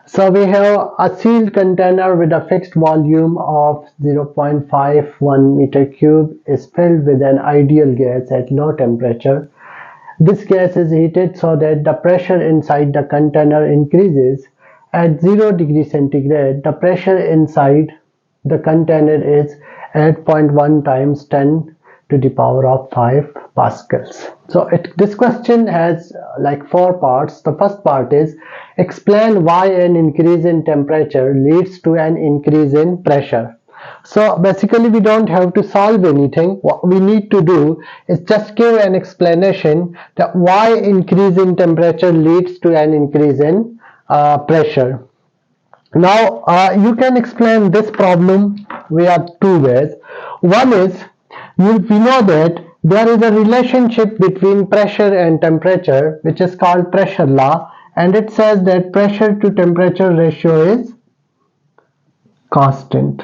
So we have a sealed container with a fixed volume of 0.51 meter cube is filled with an ideal gas at low temperature. This gas is heated so that the pressure inside the container increases. At 0 degrees centigrade, the pressure inside the container is 8.1 times 10 to the power of 5 pascals. So this question has like 4 parts. The first part is explain why an increase in temperature leads to an increase in pressure. So basically we don't have to solve anything. What we need to do is just give an explanation that why increase in temperature leads to an increase in pressure. Now you can explain this problem via 2 ways. One is we know that there is a relationship between pressure and temperature which is called pressure law, and it says that pressure to temperature ratio is constant.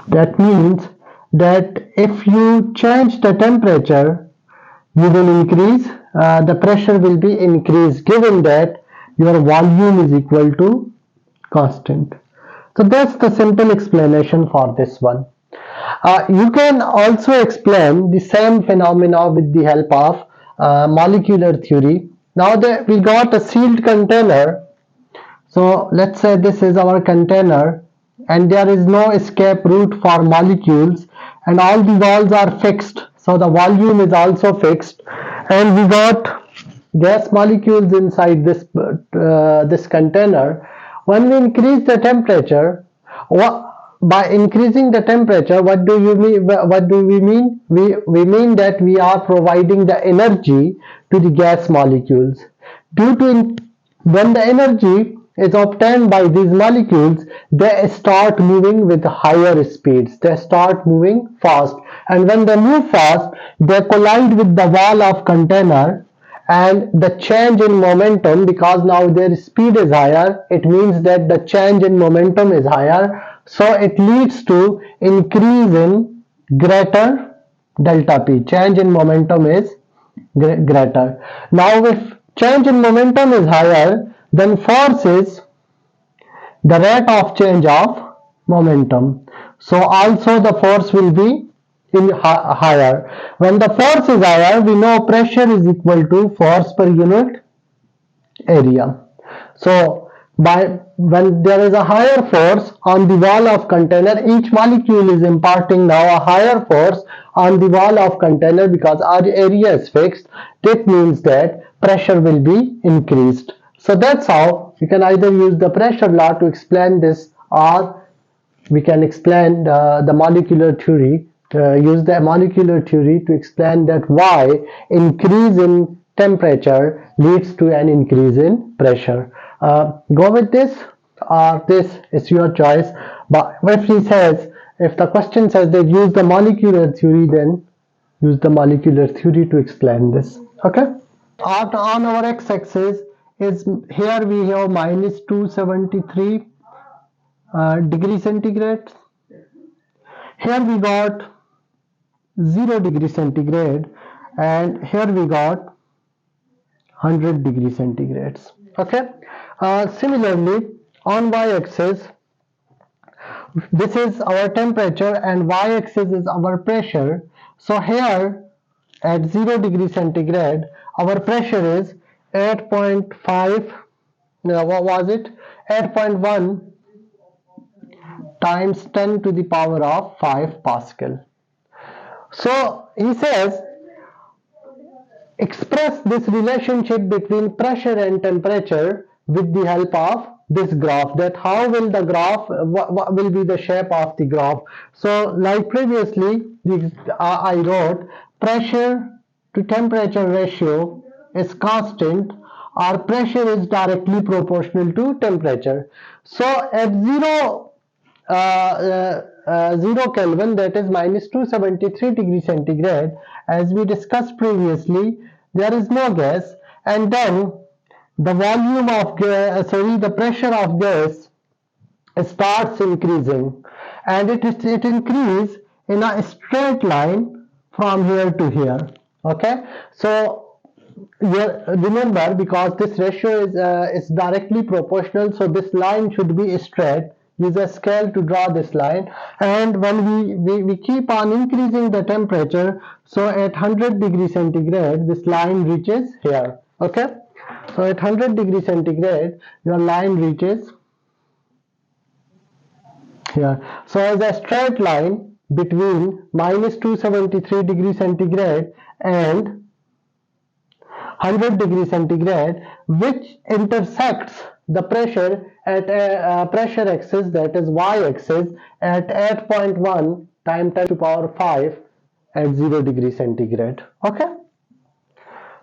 That means that if you change the temperature, you will increase, the pressure will be increased given that your volume is equal to constant. So that's the simple explanation for this one. You can also explain the same phenomena with the help of molecular theory. Now that we got a sealed container, so let's say this is our container and there is no escape route for molecules and all the walls are fixed. So the volume is also fixed and we got gas molecules inside this container. When we increase the temperature, by increasing the temperature, what do you mean? What do we mean? We mean that we are providing the energy to the gas molecules. When the energy is obtained by these molecules, they start moving with higher speeds. They start moving fast, and when they move fast, they collide with the wall of container, and the change in momentum, because now their speed is higher, it means that the change in momentum is higher, so it leads to increase in greater delta P. Change in momentum is greater. Now if change in momentum is higher, then force is the rate of change of momentum. So also the force will be higher. When the force is higher, we know pressure is equal to force per unit area. So when there is a higher force on the wall of container, each molecule is imparting now a higher force on the wall of container because our area is fixed. That means that pressure will be increased. So that's how we can either use the pressure law to explain this, or we can explain the molecular theory, use the molecular theory to explain that why increase in temperature leads to an increase in pressure. Go with this, or this is your choice. But if the question says that use the molecular theory, then use the molecular theory to explain this. Okay. On our x-axis is here we have minus 273 degrees centigrade. Here we got 0 degrees centigrade, and here we got 100 degrees centigrades. Okay. Similarly, on y-axis, this is our temperature and y-axis is our pressure. So here at 0 degrees centigrade, our pressure is 8.5. What was it? 8.1 times 10 to the power of 5 Pascal. So he says, express this relationship between pressure and temperature with the help of this graph. That how will the graph, what will be the shape of the graph? So like previously, I wrote pressure to temperature ratio is constant, or pressure is directly proportional to temperature. So at 0 Kelvin, that is minus 273 degrees centigrade, as we discussed previously, there is no gas, and then the volume of gas, the pressure of gas starts increasing, and it increases in a straight line from here to here. Okay, so remember, because this ratio is directly proportional, so this line should be straight. Use a scale to draw this line, and when we keep on increasing the temperature, so at 100 degrees centigrade this line reaches here. Okay, so at 100 degrees centigrade your line reaches here. So as a straight line between minus 273 degrees centigrade and 100 degrees centigrade, which intersects the pressure at a pressure axis, that is y-axis, at 8.1 times 10 to the power 5 at 0 degrees centigrade. Okay,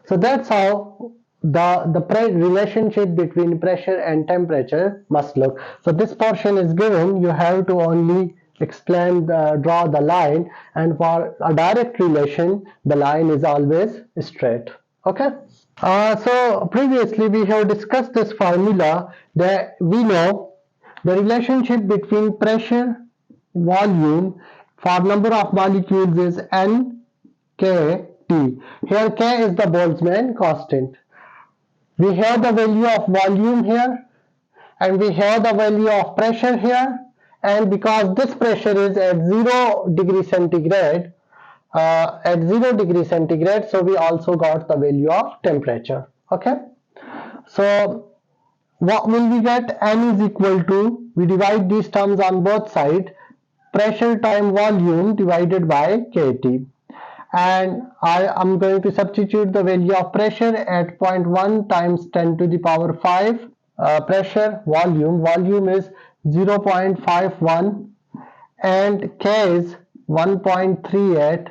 so that's how the relationship between pressure and temperature must look. So this portion is given, you have to only explain draw the line, and for a direct relation the line is always straight. Okay, so previously we have discussed this formula that we know the relationship between pressure volume for number of molecules is N K T. Here K is the Boltzmann constant. We have the value of volume here, and we have the value of pressure here, and because this pressure is at 0 degrees centigrade, so we also got the value of temperature. Okay, so what will we get? N is equal to, we divide these terms on both sides, pressure time volume divided by kT, and I am going to substitute the value of pressure at 0.1 times 10 to the power 5. Pressure volume is 0.51, and K is 1.38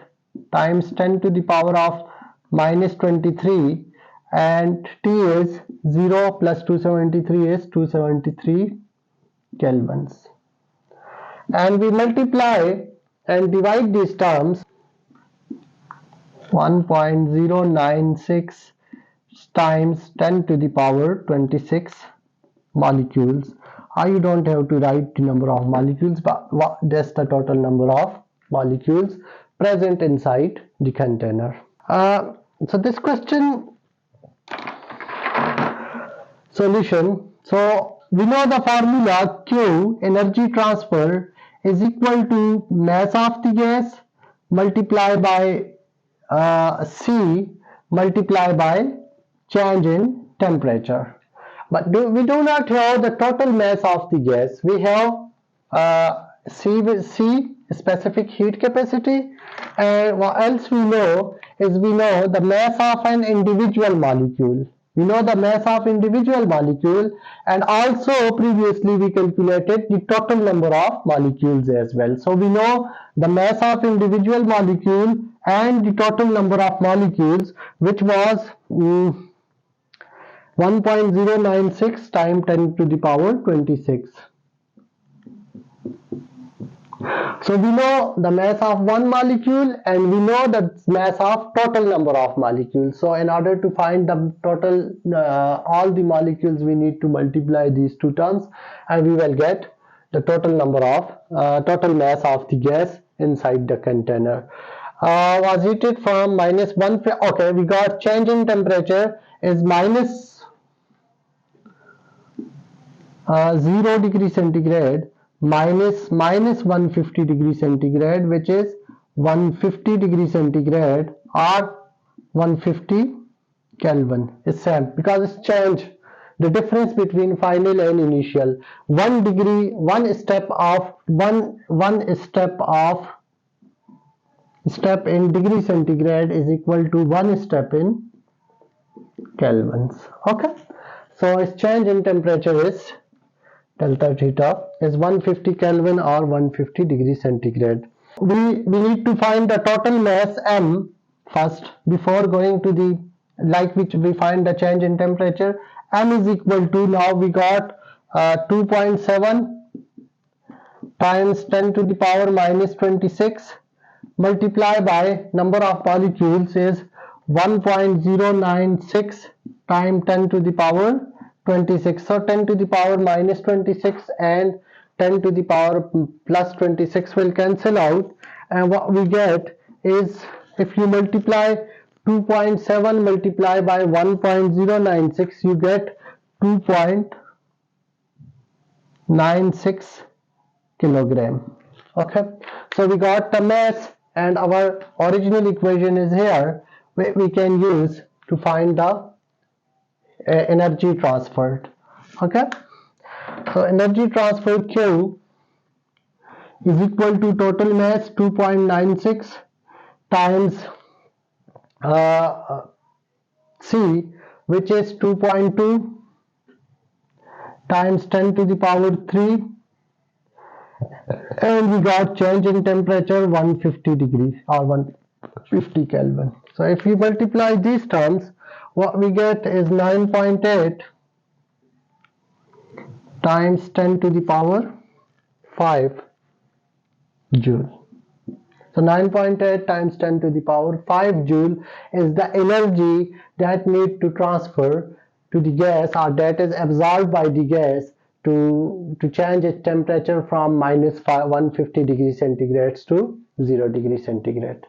times 10 to the power of minus 23, and T is 0 plus 273 is 273 kelvins. And we multiply and divide these terms. 1.096 times 10 to the power 26 molecules. You don't have to write the number of molecules, but that's the total number of molecules present inside the container. So this question solution. So we know the formula Q, energy transfer, is equal to mass of the gas multiplied by C multiplied by change in temperature. But we do not have the total mass of the gas. We have C specific heat capacity, and what else we know is we know the mass of an individual molecule. We know the mass of individual molecule, and also previously we calculated the total number of molecules as well. So we know the mass of individual molecule and the total number of molecules, which was 1.096 times 10 to the power 26. So we know the mass of one molecule, and we know the mass of total number of molecules. So in order to find the total all the molecules, we need to multiply these two terms, and we will get the total number of total mass of the gas inside the container. Was heated from minus 1. Okay, we got change in temperature is minus 0 degree centigrade minus 150 degree centigrade, which is 150 degree centigrade or 150 Kelvin. Is same because it's change. The difference between final and initial. 1 degree, one step in degree centigrade is equal to 1 step in kelvins. Okay, so its change in temperature is delta theta is 150 Kelvin or 150 degrees centigrade. We need to find the total mass M first before going to the, like which we find the change in temperature. M is equal to, now we got 2.7 times 10 to the power minus 26 multiplied by number of molecules is 1.096 times 10 to the power 26. So 10 to the power minus 26 and 10 to the power plus 26 will cancel out, and what we get is, if you multiply 2.7 multiplied by 1.096, you get 2.96 kilogram. Okay, so we got the mass, and our original equation is here, we can use to find the energy transferred. Okay, so energy transfer Q is equal to total mass 2.96 times C, which is 2.2 times 10 to the power 3, and we got change in temperature 150 degrees or 150 Kelvin. So if we multiply these terms, what we get is 9.8 times 10 to the power 5 joule. So 9.8 times 10 to the power 5 joule is the energy that need to transfer to the gas, or that is absorbed by the gas to change its temperature from minus 150 degrees centigrade to 0 degree centigrade.